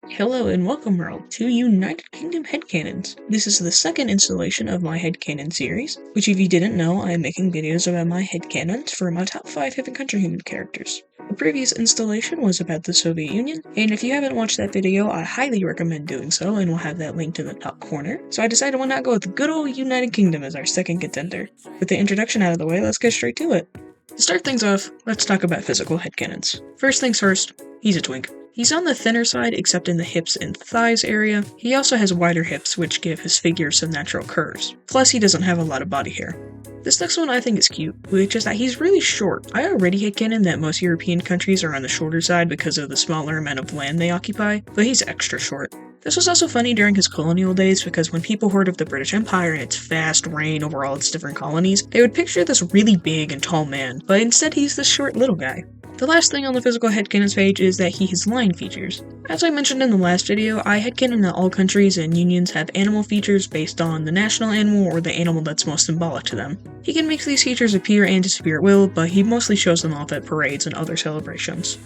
Hello and welcome, world, to United Kingdom Headcannons. This is the second installation of my Headcanon series, which if you didn't know, I am making videos about my headcanons for my top 5 favorite Countryhuman characters. The previous installation was about the Soviet Union, and if you haven't watched that video, I highly recommend doing so, and we'll have that linked in the top corner. So I decided why not go with the good old United Kingdom as our second contender. With the introduction out of the way, let's get straight to it. To start things off, let's talk about physical headcanons. First things first, he's a twink. He's on the thinner side except in the hips and thighs area. He also has wider hips which give his figure some natural curves. Plus he doesn't have a lot of body hair. This next one I think is cute, which is that he's really short. I already headcanon that most European countries are on the shorter side because of the smaller amount of land they occupy, but he's extra short. This was also funny during his colonial days because when people heard of the British Empire and its vast reign over all its different colonies, they would picture this really big and tall man, but instead he's this short little guy. The last thing on the physical headcanons page is that he has line features. As I mentioned in the last video, I headcanon that all countries and unions have animal features based on the national animal or the animal that's most symbolic to them. He can make these features appear and disappear at will, but he mostly shows them off at parades and other celebrations.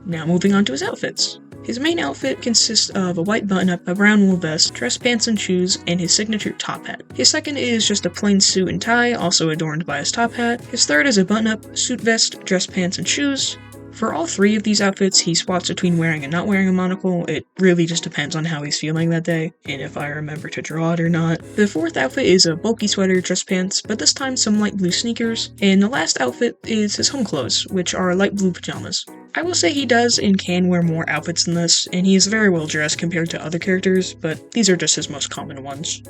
Now moving on to his outfits. His main outfit consists of a white button-up, a brown wool vest, dress pants and shoes, and his signature top hat. His second is just a plain suit and tie, also adorned by his top hat. His third is a button-up, suit vest, dress pants, and shoes. For all three of these outfits, he swaps between wearing and not wearing a monocle. It really just depends on how he's feeling that day, and if I remember to draw it or not. The fourth outfit is a bulky sweater, dress pants, but this time some light blue sneakers. And the last outfit is his home clothes, which are light blue pajamas. I will say he does and can wear more outfits than this, and he is very well dressed compared to other characters, but these are just his most common ones.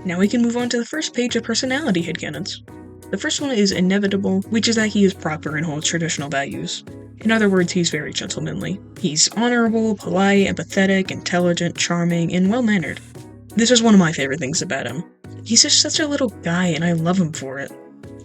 Now we can move on to the first page of personality headcanons. The first one is inevitable, which is that he is proper and holds traditional values. In other words, he's very gentlemanly. He's honorable, polite, empathetic, intelligent, charming, and well-mannered. This is one of my favorite things about him. He's just such a little guy, and I love him for it.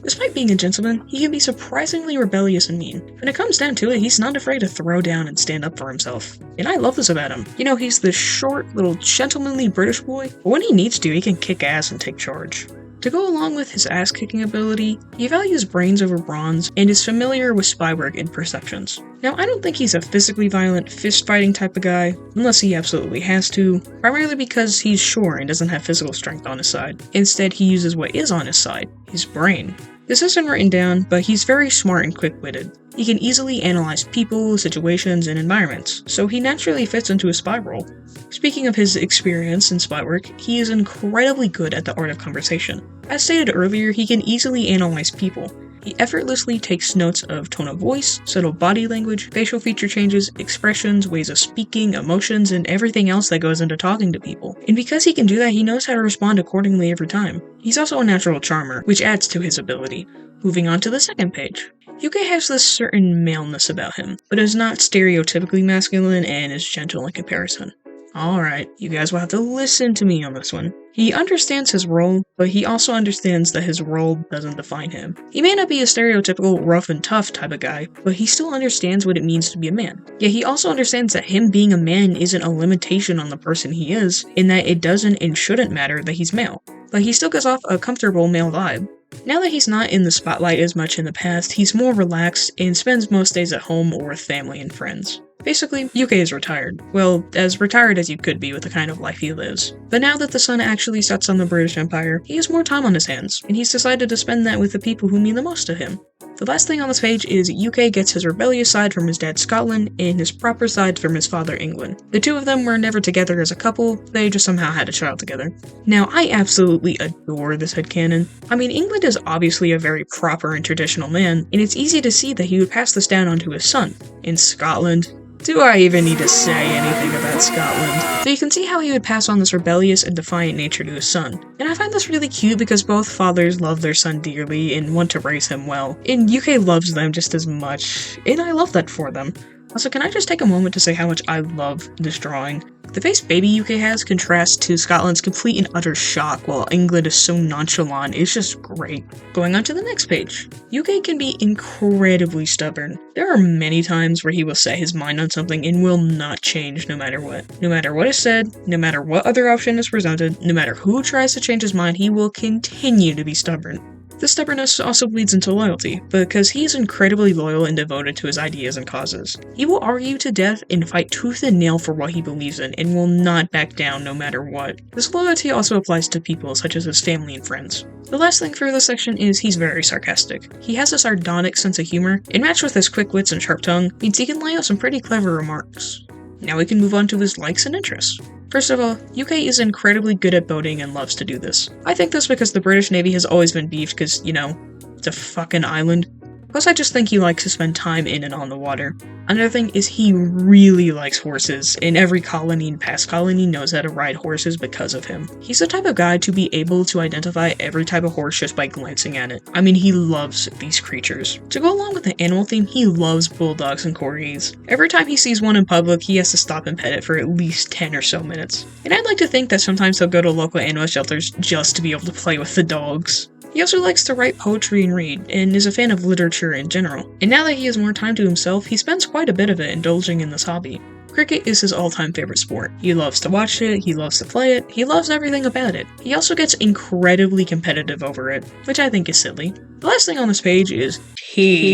Despite being a gentleman, he can be surprisingly rebellious and mean. When it comes down to it, he's not afraid to throw down and stand up for himself. And I love this about him. You know, he's this short, little, gentlemanly British boy, but when he needs to, he can kick ass and take charge. To go along with his ass-kicking ability, he values brains over bronze and is familiar with spy work and perceptions. Now, I don't think he's a physically violent, fist-fighting type of guy, unless he absolutely has to, primarily because he's short and doesn't have physical strength on his side. Instead, he uses what is on his side, his brain. This isn't written down, but he's very smart and quick-witted. He can easily analyze people, situations, and environments, so he naturally fits into a spy role. Speaking of his experience in spy work, he is incredibly good at the art of conversation. As stated earlier, he can easily analyze people. He effortlessly takes notes of tone of voice, subtle body language, facial feature changes, expressions, ways of speaking, emotions, and everything else that goes into talking to people. And because he can do that, he knows how to respond accordingly every time. He's also a natural charmer, which adds to his ability. Moving on to the second page. UK has this certain maleness about him, but is not stereotypically masculine and is gentle in comparison. Alright, you guys will have to listen to me on this one. He understands his role, but he also understands that his role doesn't define him. He may not be a stereotypical rough and tough type of guy, but he still understands what it means to be a man. Yet he also understands that him being a man isn't a limitation on the person he is, in that it doesn't and shouldn't matter that he's male. But he still gives off a comfortable male vibe. Now that he's not in the spotlight as much in the past, he's more relaxed and spends most days at home or with family and friends. Basically, UK is retired. Well, as retired as you could be with the kind of life he lives. But now that the sun actually sets on the British Empire, he has more time on his hands, and he's decided to spend that with the people who mean the most to him. The last thing on this page is UK gets his rebellious side from his dad Scotland, and his proper side from his father England. The two of them were never together as a couple, they just somehow had a child together. Now, I absolutely adore this headcanon. I mean, England is obviously a very proper and traditional man, and it's easy to see that he would pass this down onto his son. In Scotland, do I even need to say anything about Scotland? So you can see how he would pass on this rebellious and defiant nature to his son. And I find this really cute because both fathers love their son dearly and want to raise him well. And UK loves them just as much, and I love that for them. Also, can I just take a moment to say how much I love this drawing? The face baby UK has contrasts to Scotland's complete and utter shock, while England is so nonchalant. It's just great. Going on to the next page. UK can be incredibly stubborn. There are many times where he will set his mind on something and will not change no matter what. No matter what is said, no matter what other option is presented, no matter who tries to change his mind, he will continue to be stubborn. This stubbornness also bleeds into loyalty, because he is incredibly loyal and devoted to his ideas and causes. He will argue to death and fight tooth and nail for what he believes in, and will not back down no matter what. This loyalty also applies to people such as his family and friends. The last thing for this section is he's very sarcastic. He has a sardonic sense of humor, and matched with his quick wits and sharp tongue, means he can lay out some pretty clever remarks. Now we can move on to his likes and interests. First of all, UK is incredibly good at boating and loves to do this. I think this because the British Navy has always been beefed because, you know, it's a fucking island. Plus I just think he likes to spend time in and on the water. Another thing is he really likes horses, and every colony and past colony knows how to ride horses because of him. He's the type of guy to be able to identify every type of horse just by glancing at it. I mean, he loves these creatures. To go along with the animal theme, he loves bulldogs and corgis. Every time he sees one in public, he has to stop and pet it for at least 10 or so minutes. And I'd like to think that sometimes he'll go to local animal shelters just to be able to play with the dogs. He also likes to write poetry and read, and is a fan of literature in general. And now that he has more time to himself, he spends quite a bit of it indulging in this hobby. Cricket is his all-time favorite sport. He loves to watch it, he loves to play it, he loves everything about it. He also gets incredibly competitive over it, which I think is silly. The last thing on this page is tea.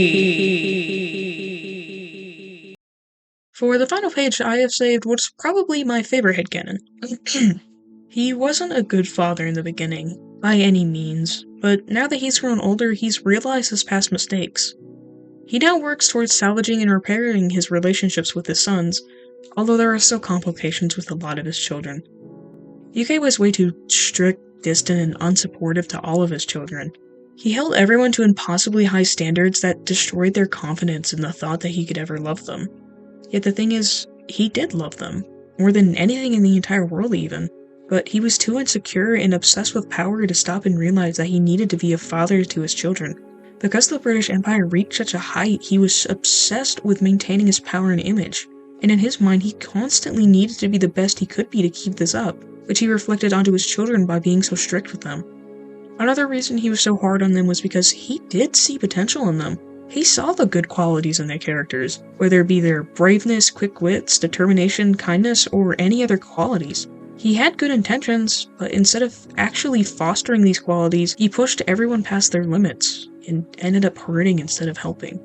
For the final page, I have saved what's probably my favorite headcanon. He wasn't a good father in the beginning, by any means, but now that he's grown older, he's realized his past mistakes. He now works towards salvaging and repairing his relationships with his sons, although there are still complications with a lot of his children. UK was way too strict, distant, and unsupportive to all of his children. He held everyone to impossibly high standards that destroyed their confidence in the thought that he could ever love them. Yet the thing is, he did love them, more than anything in the entire world even. But he was too insecure and obsessed with power to stop and realize that he needed to be a father to his children. Because the British Empire reached such a height, he was obsessed with maintaining his power and image. And in his mind, he constantly needed to be the best he could be to keep this up, which he reflected onto his children by being so strict with them. Another reason he was so hard on them was because he did see potential in them. He saw the good qualities in their characters, whether it be their braveness, quick wits, determination, kindness, or any other qualities. He had good intentions, but instead of actually fostering these qualities, he pushed everyone past their limits, and ended up hurting instead of helping.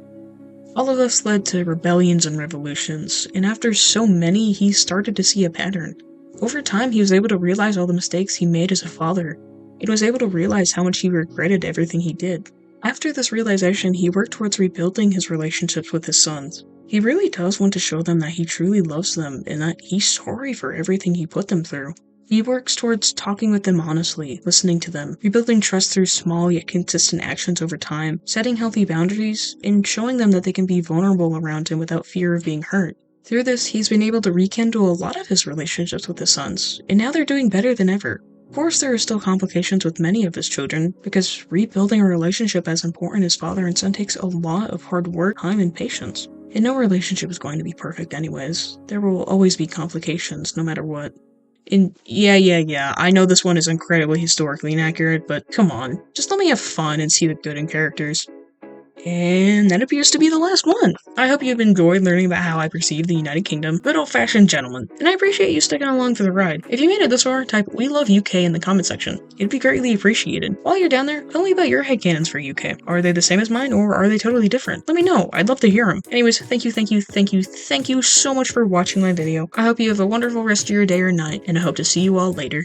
All of this led to rebellions and revolutions, and after so many, he started to see a pattern. Over time, he was able to realize all the mistakes he made as a father, and was able to realize how much he regretted everything he did. After this realization, he worked towards rebuilding his relationships with his sons. He really does want to show them that he truly loves them and that he's sorry for everything he put them through. He works towards talking with them honestly, listening to them, rebuilding trust through small yet consistent actions over time, setting healthy boundaries, and showing them that they can be vulnerable around him without fear of being hurt. Through this, he's been able to rekindle a lot of his relationships with his sons, and now they're doing better than ever. Of course, there are still complications with many of his children, because rebuilding a relationship as important as father and son takes a lot of hard work, time, and patience. And no relationship is going to be perfect anyways. There will always be complications, no matter what. And yeah, I know this one is incredibly historically inaccurate, but come on, just let me have fun and see the good in characters. And that appears to be the last one. I hope you've enjoyed learning about how I perceive the United Kingdom, good old-fashioned gentleman, and I appreciate you sticking along for the ride. If you made it this far, type "We love UK" in the comment section. It'd be greatly appreciated. While you're down there, tell me about your headcanons for UK. Are they the same as mine, or are they totally different? Let me know, I'd love to hear them. Anyways, thank you so much for watching my video. I hope you have a wonderful rest of your day or night, and I hope to see you all later.